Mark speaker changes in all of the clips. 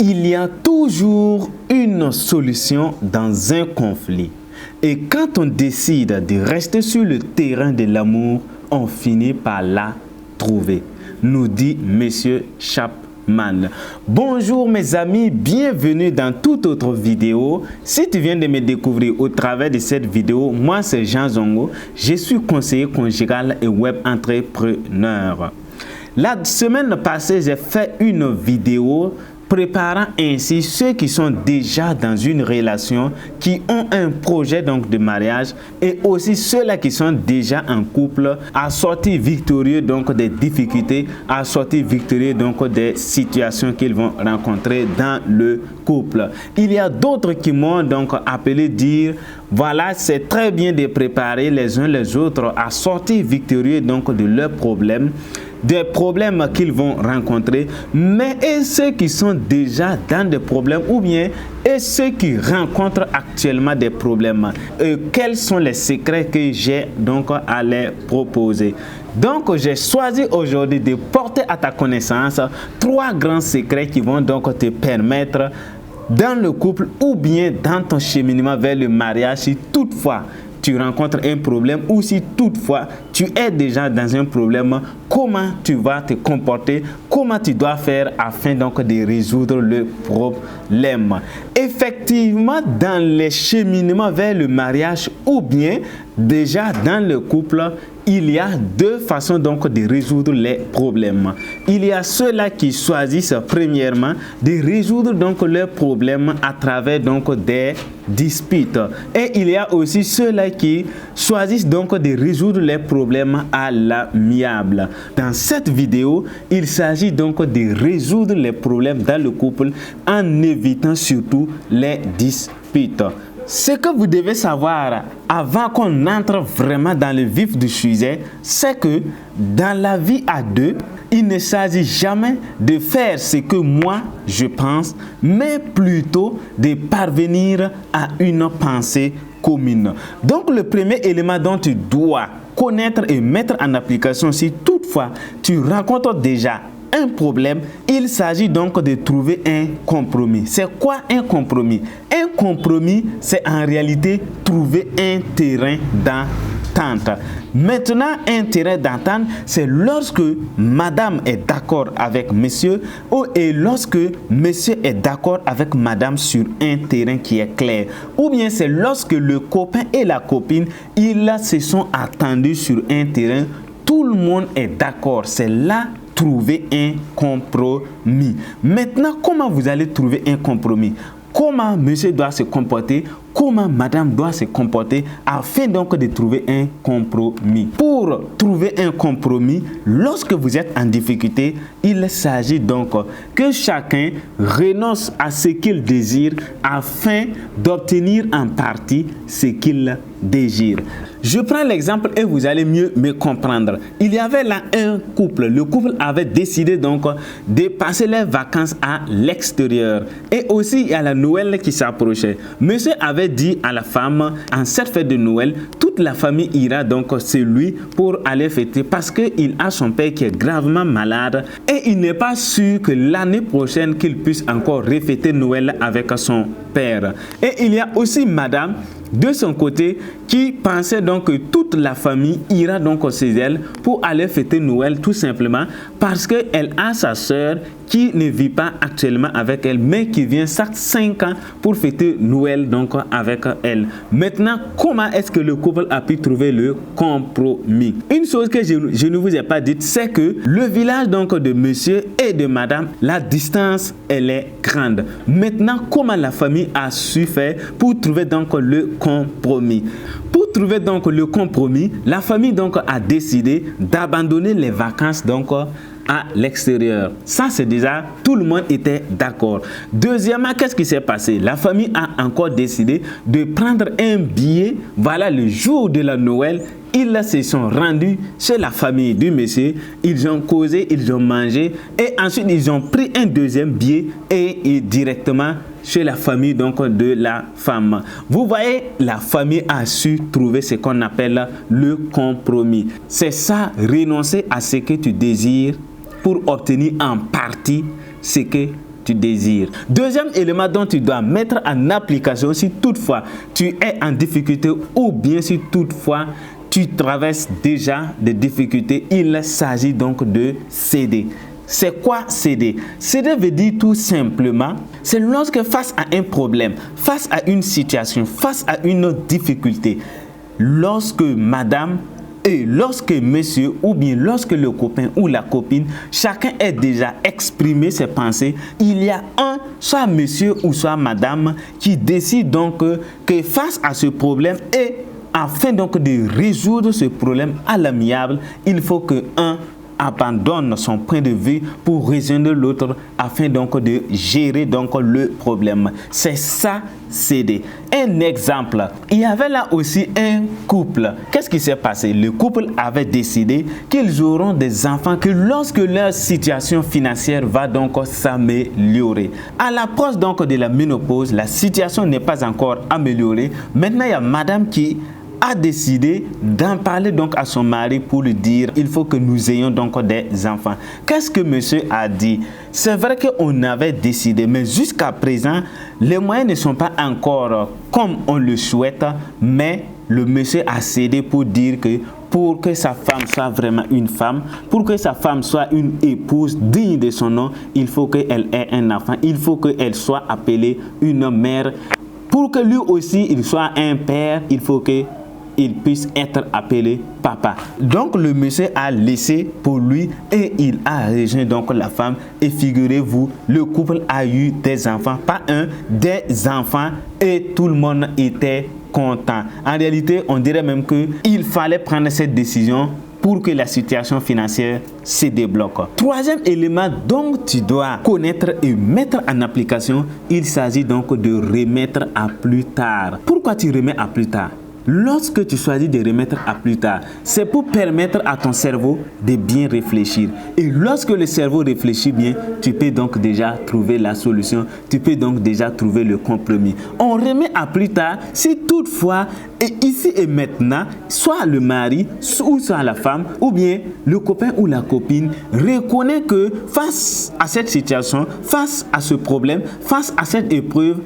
Speaker 1: Il y a toujours une solution dans un conflit. Et quand on décide de rester sur le terrain de l'amour, on finit par la trouver, nous dit M. Chapman. Bonjour mes amis, bienvenue dans toute autre vidéo. Si tu viens de me découvrir au travers de cette vidéo, moi c'est Jean Zongo, je suis conseiller conjugal et web entrepreneur. La semaine passée, j'ai fait une vidéo préparant ainsi ceux qui sont déjà dans une relation, qui ont un projet donc de mariage, et aussi ceux-là qui sont déjà en couple, à sortir victorieux donc des difficultés, à sortir victorieux donc des situations qu'ils vont rencontrer dans le couple. Il y a d'autres qui m'ont donc appelé dire voilà, c'est très bien de préparer les uns les autres à sortir victorieux donc de leurs problèmes, des problèmes qu'ils vont rencontrer, mais et ceux qui sont déjà dans des problèmes ou bien et ceux qui rencontrent actuellement des problèmes, quels sont les secrets que j'ai donc à les proposer. Donc j'ai choisi aujourd'hui de porter à ta connaissance 3 grands secrets qui vont donc te permettre dans le couple ou bien dans ton cheminement vers le mariage, si toutefois tu rencontres un problème ou si toutefois tu es déjà dans un problème, comment tu vas te comporter, comment tu dois faire afin donc de résoudre le problème. Effectivement, dans les cheminements vers le mariage ou bien déjà dans le couple, il y a 2 façons donc de résoudre les problèmes. Il y a ceux-là qui choisissent premièrement de résoudre donc leurs problèmes à travers donc des disputes. Et il y a aussi ceux-là qui choisissent donc de résoudre les problèmes à l'amiable. Dans cette vidéo, il s'agit donc de résoudre les problèmes dans le couple en évitant surtout les disputes. Ce que vous devez savoir avant qu'on entre vraiment dans le vif du sujet, c'est que dans la vie à 2, il ne s'agit jamais de faire ce que moi je pense, mais plutôt de parvenir à une pensée commune. Donc le premier élément dont tu dois connaître et mettre en application, si toutefois tu rencontres déjà un problème, il s'agit donc de trouver un compromis. C'est quoi un compromis? Un compromis, c'est en réalité trouver un terrain d'entente. Maintenant, un terrain d'entente, c'est lorsque madame est d'accord avec monsieur et lorsque monsieur est d'accord avec madame sur un terrain qui est clair. Ou bien c'est lorsque le copain et la copine, ils se sont attendus sur un terrain, tout le monde est d'accord. C'est là trouver un compromis. Maintenant, comment vous allez trouver un compromis? Comment monsieur doit se comporter? Comment madame doit se comporter afin donc de trouver un compromis? Pour trouver un compromis, lorsque vous êtes en difficulté, il s'agit donc que chacun renonce à ce qu'il désire afin d'obtenir en partie ce qu'il désire. Je prends l'exemple et vous allez mieux me comprendre. Il y avait là un couple. Le couple avait décidé donc de passer les vacances à l'extérieur. Et aussi, il y a la Noël qui s'approchait. Monsieur avait dit à la femme, en cette fête de Noël, toute la famille ira donc chez lui pour aller fêter parce qu'il a son père qui est gravement malade et il n'est pas sûr que l'année prochaine qu'il puisse encore refêter Noël avec son père. Et il y a aussi madame de son côté qui pensait donc que toute la famille ira donc chez elle pour aller fêter Noël tout simplement parce qu'elle a sa sœur qui ne vit pas actuellement avec elle mais qui vient chaque 5 ans pour fêter Noël donc avec elle. Maintenant, comment est-ce que le couple a pu trouver le compromis? Une chose que je ne vous ai pas dite, c'est que le village donc de monsieur et de madame, la distance elle est grande. Maintenant, comment la famille a su faire pour trouver donc le compromis? Pour trouver donc le compromis, la famille donc a décidé d'abandonner les vacances donc à l'extérieur. Ça, c'est déjà, tout le monde était d'accord. Deuxièmement, qu'est-ce qui s'est passé? La famille a encore décidé de prendre un billet, voilà, le jour de la Noël. Ils se sont rendus chez la famille du monsieur, ils ont causé, ils ont mangé et ensuite ils ont pris un deuxième billet et directement chez la famille donc de la femme. Vous voyez, la famille a su trouver ce qu'on appelle le compromis. C'est ça, renoncer à ce que tu désires pour obtenir en partie ce que tu désires. Deuxième élément dont tu dois mettre en application si toutefois tu es en difficulté ou bien si toutefois tu traverses déjà des difficultés, il s'agit donc de céder. C'est quoi céder? Céder veut dire tout simplement, c'est lorsque face à un problème, face à une situation, face à une difficulté, lorsque madame et lorsque monsieur ou bien lorsque le copain ou la copine, chacun a déjà exprimé ses pensées, il y a soit monsieur ou soit madame qui décide donc que face à ce problème et afin donc de résoudre ce problème à l'amiable, il faut que abandonne son point de vue pour rejoindre l'autre afin donc de gérer donc le problème. C'est ça, céder. Un exemple, il y avait là aussi un couple. Qu'est-ce qui s'est passé? Le couple avait décidé qu'ils auront des enfants que lorsque leur situation financière va donc s'améliorer. À l'approche donc de la ménopause, la situation n'est pas encore améliorée. Maintenant, il y a madame qui a décidé d'en parler donc à son mari pour lui dire il faut que nous ayons donc des enfants. Qu'est-ce que monsieur a dit? C'est vrai qu'on avait décidé, mais jusqu'à présent, les moyens ne sont pas encore comme on le souhaite, mais le monsieur a cédé pour dire que pour que sa femme soit vraiment une femme, pour que sa femme soit une épouse digne de son nom, il faut qu'elle ait un enfant, il faut qu'elle soit appelée une mère. Pour que lui aussi il soit un père, il faut que il puisse être appelé papa. Donc le monsieur a laissé pour lui et il a rejoint donc la femme et figurez-vous, le couple a eu des enfants, pas un, des enfants et tout le monde était content. En réalité, on dirait même qu'il fallait prendre cette décision pour que la situation financière se débloque. Troisième élément dont tu dois connaître et mettre en application, il s'agit donc de remettre à plus tard. Pourquoi tu remets à plus tard? Lorsque tu choisis de remettre à plus tard, c'est pour permettre à ton cerveau de bien réfléchir. Et lorsque le cerveau réfléchit bien, tu peux donc déjà trouver la solution, tu peux donc déjà trouver le compromis. On remet à plus tard si toutefois, et ici et maintenant, soit le mari, ou soit la femme, ou bien le copain ou la copine reconnaît que face à cette situation, face à ce problème, face à cette épreuve,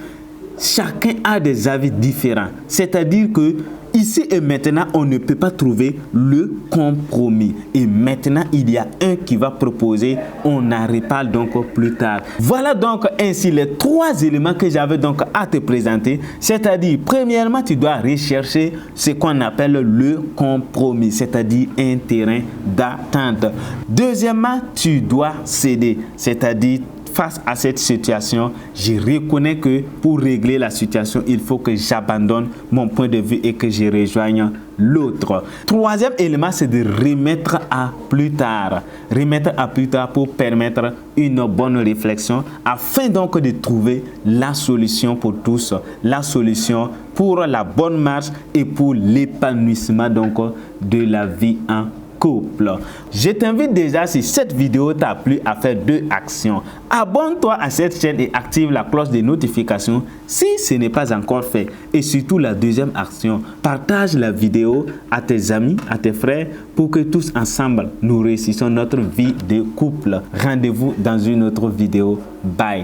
Speaker 1: chacun a des avis différents. C'est-à-dire que ici et maintenant, on ne peut pas trouver le compromis. Et maintenant, il y a un qui va proposer, on en reparle donc plus tard. Voilà donc ainsi les trois éléments que j'avais donc à te présenter. C'est-à-dire, premièrement, tu dois rechercher ce qu'on appelle le compromis, c'est-à-dire un terrain d'attente. Deuxièmement, tu dois céder, c'est-à-dire face à cette situation, je reconnais que pour régler la situation, il faut que j'abandonne mon point de vue et que je rejoigne l'autre. Troisième élément, c'est de remettre à plus tard. Remettre à plus tard pour permettre une bonne réflexion afin donc de trouver la solution pour tous, la solution pour la bonne marche et pour l'épanouissement donc de la vie en couple. Je t'invite déjà, si cette vidéo t'a plu, à faire deux actions. Abonne-toi à cette chaîne et active la cloche de notification si ce n'est pas encore fait. Et surtout la deuxième action, partage la vidéo à tes amis, à tes frères pour que tous ensemble nous réussissions notre vie de couple. Rendez-vous dans une autre vidéo. Bye.